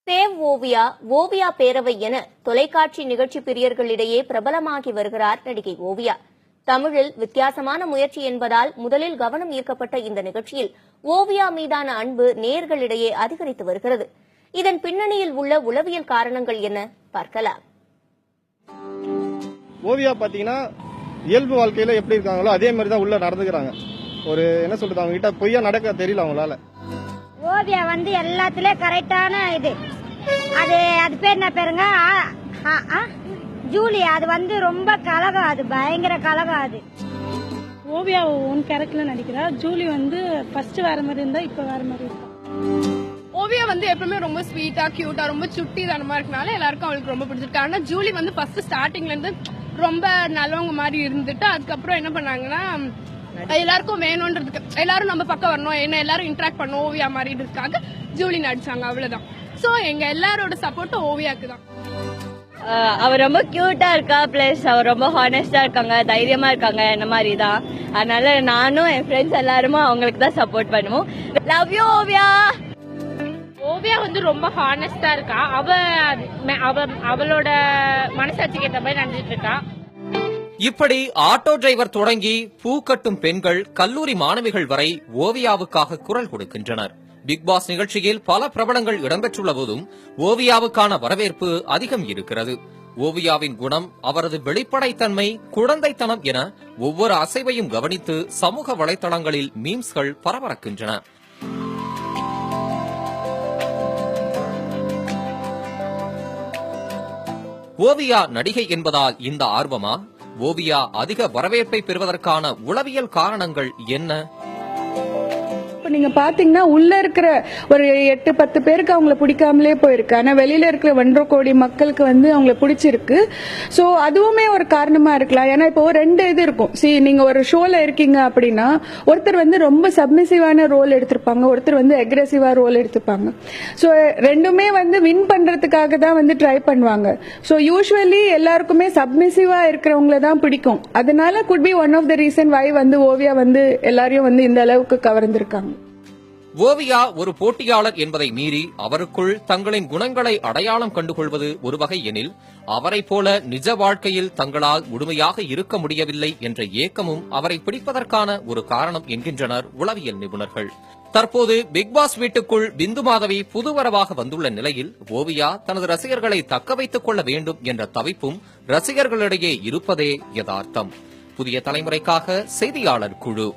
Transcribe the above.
Save Oviya, Oviya பேரவை என தொலைக்காட்சி நிகழ்ச்சி பிரியர்களிடையே பிரபலமாகி வருகிறார் நடிகை ஓவியா. தமிழில் வித்தியாசமான முயற்சி என்பதால் முதலில் கவனம் ஈர்க்கப்பட்ட இந்த நிகழ்ச்சியில் ஓவியா மீதான அன்பு நேயர்களிடையே அதிகரித்து வருகிறது. இதன் பின்னணியில் உள்ள உளவியல் காரணங்கள் என்ன பார்க்கலாம். ஓவியா பாத்தீங்கன்னா இயல்பு வாழ்க்கையில எப்படி இருக்காங்களோ அதே மாதிரி தான் உள்ள நடந்துக்கிறாங்க. ஒரு என்ன சொல்றது, அவங்க கிட்ட பொய்யா நடக்க தெரியல அவங்களால. ஓவியா வந்து எல்லாத்துலயும் கரெக்டான இது. அது பேர் என்ன பேருங்க? ஜூலியா. அது வந்து ரொம்ப கலகம், அது பயங்கர கலகம். அது ஓவியா ஒன் கேரக்டர்ல நடிக்கிறா. ஜூலி வந்து ஃபர்ஸ்ட் வேற மாதிரி இருந்தா இப்ப வேற மாதிரி இருக்கா. ஓவியா வந்து எப்பவுமே ரொம்ப ஸ்வீட்டா கியூட்டா ரொம்ப சுட்டி தனமா இருக்கனால எல்லாருக்கும் அவளுக்கு ரொம்ப பிடிச்சிருக்கு. ஆனா ஜூலி வந்து ஃபர்ஸ்ட் ஸ்டார்டிங்ல இருந்து ரொம்ப நல்லவங்க மாதிரி இருந்துட்டு அதுக்கப்புறம் என்ன பண்ணாங்கன்னா எல்லாருக்கும் வேணும்ன்றதுக்கு எல்லாரும் நம்ம பக்கம் வரணும், என்ன எல்லாரும் இன்டராக்ட் பண்ணணும் ஓவியா மாதிரின்றதுக்காக ஜூலி நடிச்சாங்க. அவ்வளவுதான். சோ எங்க எல்லாரோட சப்போர்ட்டும் ஓவியாக்கு தான். அவர் ரொம்ப கியூட்டா இருக்கா, பிளஸ் அவர் ரொம்ப ஹானஸ்டா இருக்காங்க, தைரியமா இருக்காங்க, என்ன மாதிரி தான். அதனால நானும் என் ஃப்ரெண்ட்ஸ் எல்லாருமே அவங்களுக்கு தான் சப்போர்ட் பண்ணுவோம். Love you Oviya. ஓவியா வந்து ரொம்ப ஹானஸ்டா இருக்கா. அவளோட மனசாட்சிக்கு ஏற்ற மாதிரி நடந்துட்டு இருக்கா. இப்படி ஆட்டோ டிரைவர் தொடங்கி பூ கட்டும் பெண்கள், கல்லூரி மாணவிகள் வரை ஓவியாவுக்காக குரல் கொடுக்கின்றனர். பிக் பாஸ் நிகழ்ச்சியில் பல பிரபலங்கள் இடம்பெற்றுள்ள போதும் ஓவியாவுக்கான வரவேற்பு அதிகம் இருக்கிறது. ஓவியாவின் குணம், அவரது வெளிப்படைத்தன்மை, குழந்தைத்தனம் என ஒவ்வொரு அசைவையும் கவனித்து சமூக வலைதளங்களில் மீம்ஸ்கள் பரபரக்கின்றன. ஓவியா நடிகை என்பதால் இந்த ஆர்வமா? ஓவியா அதிக வரவேற்பை பெறுவதற்கான உளவியல் காரணங்கள் என்ன? நீங்க பாத்தீங்கன்னா உள்ள இருக்கிற ஒரு 8-10 பேருக்கு அவங்கள பிடிக்காமலே போயிருக்கு. ஆனா வெளியில இருக்கிற 1.5 கோடி மக்களுக்கு வந்து அவங்கள பிடிச்சிருக்கு. சோ அதுவுமே ஒரு காரணமா இருக்கலாம். ஏன்னா இப்போ 2 இது இருக்கும். நீங்க ஒரு ஷோல இருக்கீங்க அப்படின்னா ஒருத்தர் வந்து ரொம்ப சப்மிசிவான ரோல் எடுத்திருப்பாங்க, ஒருத்தர் வந்து அக்ரெசிவா ரோல் எடுத்திருப்பாங்க. சோ ரெண்டுமே வந்து வின் பண்றதுக்காக தான் வந்து ட்ரை பண்ணுவாங்க. சோ யூஸ்வலி எல்லாருக்குமே சப்மிசிவா இருக்கிறவங்கள தான் பிடிக்கும். அதனால could be one of the reason why வந்து ஓவியா வந்து எல்லாரையும் வந்து இந்த அளவுக்கு கவர்ந்திருக்காங்க. ஓவியா ஒரு போட்டியாளர் என்பதை மீறி அவருக்குள் தங்களின் குணங்களை அடையாளம் கண்டுகொள்வது ஒரு வகை எனில், அவரை போல நிஜ வாழ்க்கையில் தங்களால் முழுமையாக இருக்க முடியவில்லை என்ற ஏக்கமும் அவரை பிடிப்பதற்கான ஒரு காரணம் என்கின்றனர் உளவியல் நிபுணர்கள். தற்போது பிக் பாஸ் வீட்டுக்குள் பிந்து மாதவி புதுவரவாக வந்துள்ள நிலையில் ஓவியா தனது ரசிகர்களை தக்க வைத்துக் கொள்ள வேண்டும் என்ற தவிப்பும் ரசிகர்களிடையே இருப்பதே யதார்த்தம். புதிய தலைமுறைக்காக செய்தியாளர் குழு.